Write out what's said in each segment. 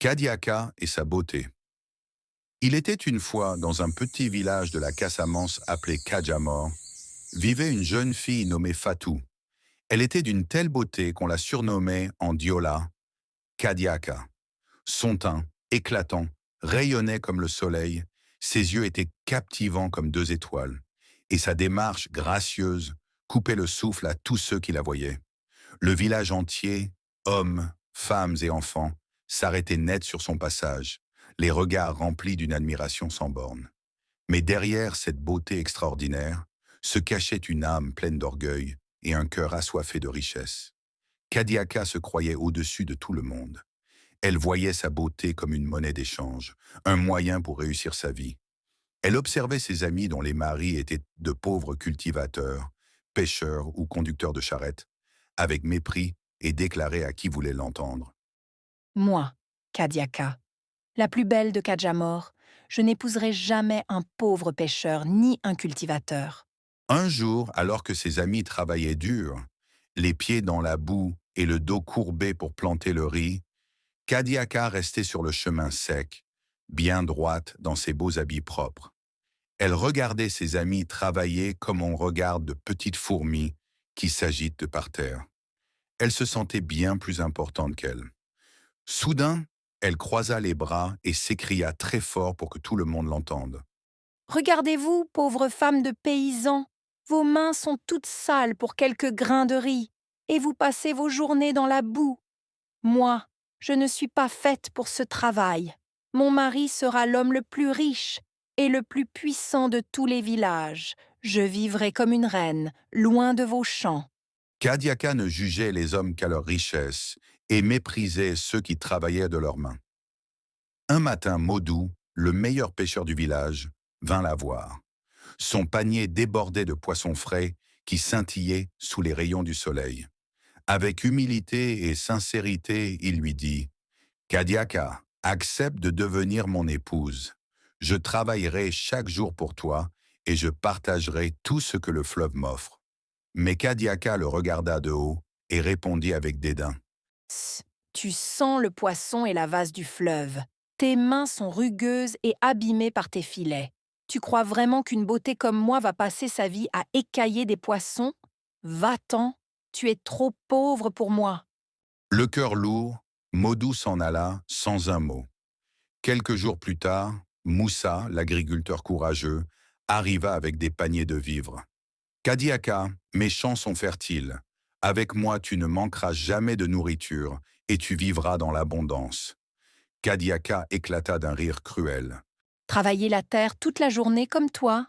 Kadiaka et sa beauté. Il était une fois, dans un petit village de la Casamance appelé Kajamor, vivait une jeune fille nommée Fatou. Elle était d'une telle beauté qu'on la surnommait en Diola Kadiaka. Son teint, éclatant, rayonnait comme le soleil, ses yeux étaient captivants comme deux étoiles, et sa démarche gracieuse coupait le souffle à tous ceux qui la voyaient. Le village entier, hommes, femmes et enfants, s'arrêtait net sur son passage, les regards remplis d'une admiration sans borne. Mais derrière cette beauté extraordinaire, se cachait une âme pleine d'orgueil et un cœur assoiffé de richesse. Kadiaka se croyait au-dessus de tout le monde. Elle voyait sa beauté comme une monnaie d'échange, un moyen pour réussir sa vie. Elle observait ses amis dont les maris étaient de pauvres cultivateurs, pêcheurs ou conducteurs de charrettes, avec mépris et déclarait à qui voulait l'entendre. Moi, Kadiaka, la plus belle de Kadjamor, je n'épouserai jamais un pauvre pêcheur ni un cultivateur. Un jour, alors que ses amis travaillaient dur, les pieds dans la boue et le dos courbé pour planter le riz, Kadiaka restait sur le chemin sec, bien droite dans ses beaux habits propres. Elle regardait ses amis travailler comme on regarde de petites fourmis qui s'agitent par terre. Elle se sentait bien plus importante qu'elle. Soudain, elle croisa les bras et s'écria très fort pour que tout le monde l'entende. Regardez-vous, pauvre femme de paysan, vos mains sont toutes sales pour quelques grains de riz, et vous passez vos journées dans la boue. Moi, je ne suis pas faite pour ce travail. Mon mari sera l'homme le plus riche et le plus puissant de tous les villages. Je vivrai comme une reine, loin de vos champs. Kadiaka ne jugeait les hommes qu'à leur richesse et méprisait ceux qui travaillaient de leurs mains. Un matin, Modou, le meilleur pêcheur du village, vint la voir. Son panier débordait de poissons frais qui scintillaient sous les rayons du soleil. Avec humilité et sincérité, il lui dit « Kadiaka, accepte de devenir mon épouse. Je travaillerai chaque jour pour toi et je partagerai tout ce que le fleuve m'offre. » Mais Kadiaka le regarda de haut et répondit avec dédain. Tss, tu sens le poisson et la vase du fleuve. Tes mains sont rugueuses et abîmées par tes filets. Tu crois vraiment qu'une beauté comme moi va passer sa vie à écailler des poissons? Va-t'en, tu es trop pauvre pour moi. Le cœur lourd, Modou s'en alla sans un mot. Quelques jours plus tard, Moussa, l'agriculteur courageux, arriva avec des paniers de vivres. Kadiaka, mes champs sont fertiles. Avec moi, tu ne manqueras jamais de nourriture et tu vivras dans l'abondance. Kadiaka éclata d'un rire cruel. Travailler la terre toute la journée comme toi?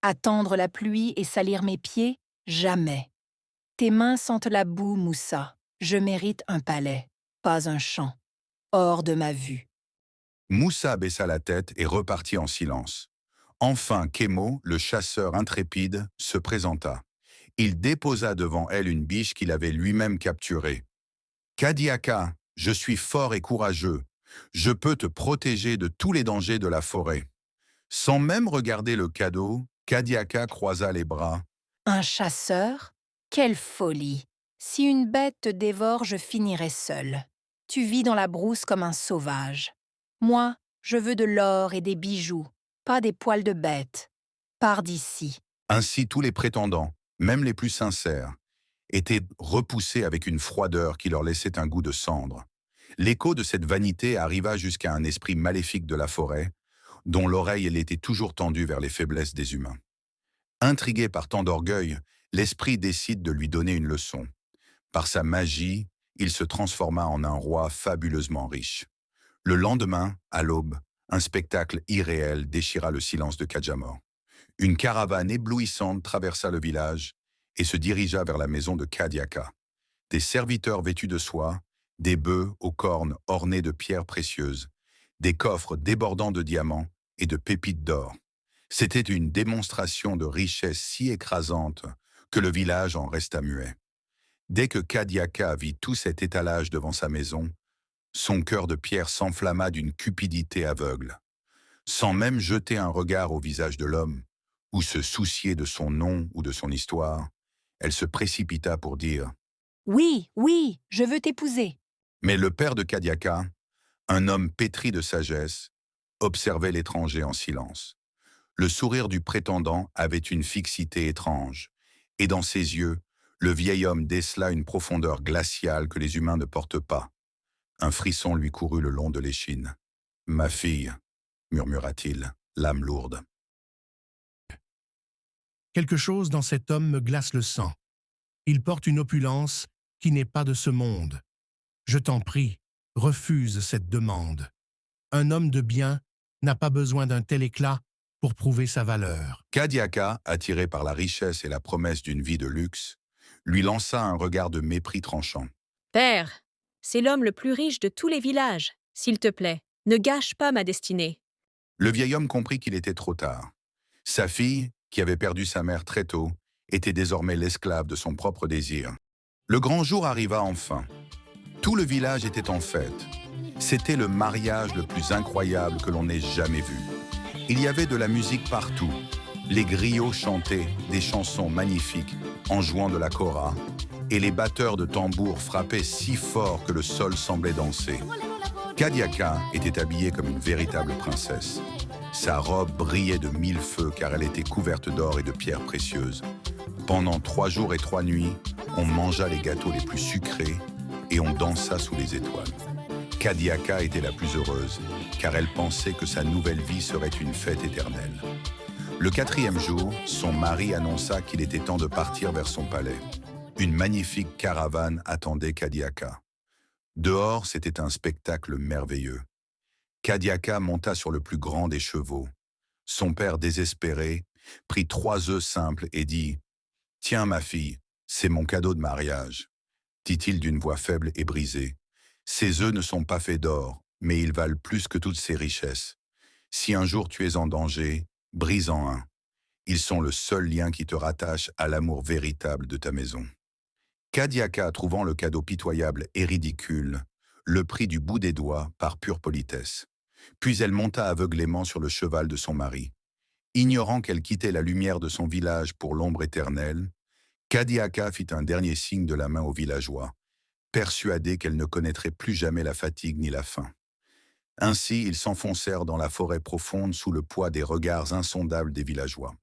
Attendre la pluie et salir mes pieds? Jamais. Tes mains sentent la boue, Moussa. Je mérite un palais, pas un champ. Hors de ma vue. Moussa baissa la tête et repartit en silence. Enfin, Kémo, le chasseur intrépide, se présenta. Il déposa devant elle une biche qu'il avait lui-même capturée. Kadiaka, je suis fort et courageux. Je peux te protéger de tous les dangers de la forêt. Sans même regarder le cadeau, Kadiaka croisa les bras. Un chasseur? Quelle folie! Si une bête te dévore, je finirai seule. Tu vis dans la brousse comme un sauvage. Moi, je veux de l'or et des bijoux, pas des poils de bête. Pars d'ici. Ainsi tous les prétendants, même les plus sincères, étaient repoussés avec une froideur qui leur laissait un goût de cendre. L'écho de cette vanité arriva jusqu'à un esprit maléfique de la forêt, dont l'oreille elle était toujours tendue vers les faiblesses des humains. Intrigué par tant d'orgueil, l'esprit décide de lui donner une leçon. Par sa magie, il se transforma en un roi fabuleusement riche. Le lendemain, à l'aube, un spectacle irréel déchira le silence de Kajamor. Une caravane éblouissante traversa le village et se dirigea vers la maison de Kadiaka. Des serviteurs vêtus de soie, des bœufs aux cornes ornées de pierres précieuses, des coffres débordant de diamants et de pépites d'or. C'était une démonstration de richesse si écrasante que le village en resta muet. Dès que Kadiaka vit tout cet étalage devant sa maison, son cœur de pierre s'enflamma d'une cupidité aveugle. Sans même jeter un regard au visage de l'homme, ou se soucier de son nom ou de son histoire, elle se précipita pour dire Oui, oui, je veux t'épouser. « Mais le père de Kadiaka, Un homme pétri de sagesse observait l'étranger en silence. Le sourire du prétendant avait une fixité étrange, et dans ses yeux, le vieil homme décela une profondeur glaciale que les humains ne portent pas. Un frisson lui courut le long de l'échine. « Ma fille », murmura-t-il, l'âme lourde. Quelque chose dans cet homme me glace le sang. Il porte une opulence qui n'est pas de ce monde. Je t'en prie, refuse cette demande. Un homme de bien n'a pas besoin d'un tel éclat pour prouver sa valeur. Kadiaka, attiré par la richesse et la promesse d'une vie de luxe, lui lança un regard de mépris tranchant. Père, c'est l'homme le plus riche de tous les villages. S'il te plaît, ne gâche pas ma destinée. Le vieil homme comprit qu'il était trop tard. Sa fille, qui avait perdu sa mère très tôt, était désormais l'esclave de son propre désir. Le grand jour arriva enfin. Tout le village était en fête. C'était le mariage le plus incroyable que l'on ait jamais vu. Il y avait de la musique partout. Les griots chantaient des chansons magnifiques en jouant de la kora, et les batteurs de tambours frappaient si fort que le sol semblait danser. Kadiaka était habillée comme une véritable princesse. Sa robe brillait de 1000 feux car elle était couverte d'or et de pierres précieuses. Pendant 3 jours et 3 nuits, on mangea les gâteaux les plus sucrés et on dansa sous les étoiles. Kadiaka était la plus heureuse, car elle pensait que sa nouvelle vie serait une fête éternelle. Le 4e jour, son mari annonça qu'il était temps de partir vers son palais. Une magnifique caravane attendait Kadiaka. Dehors, c'était un spectacle merveilleux. Kadiaka monta sur le plus grand des chevaux. Son père, désespéré, prit 3 œufs simples et dit « Tiens, ma fille, c'est mon cadeau de mariage », dit-il d'une voix faible et brisée. « Ces œufs ne sont pas faits d'or, mais ils valent plus que toutes ces richesses. Si un jour tu es en danger, brise-en un. Ils sont le seul lien qui te rattache à l'amour véritable de ta maison. » Kadiaka, trouvant le cadeau pitoyable et ridicule, le prit du bout des doigts par pure politesse. Puis elle monta aveuglément sur le cheval de son mari. Ignorant qu'elle quittait la lumière de son village pour l'ombre éternelle, Kadiaka fit un dernier signe de la main aux villageois, persuadée qu'elle ne connaîtrait plus jamais la fatigue ni la faim. Ainsi, ils s'enfoncèrent dans la forêt profonde sous le poids des regards insondables des villageois.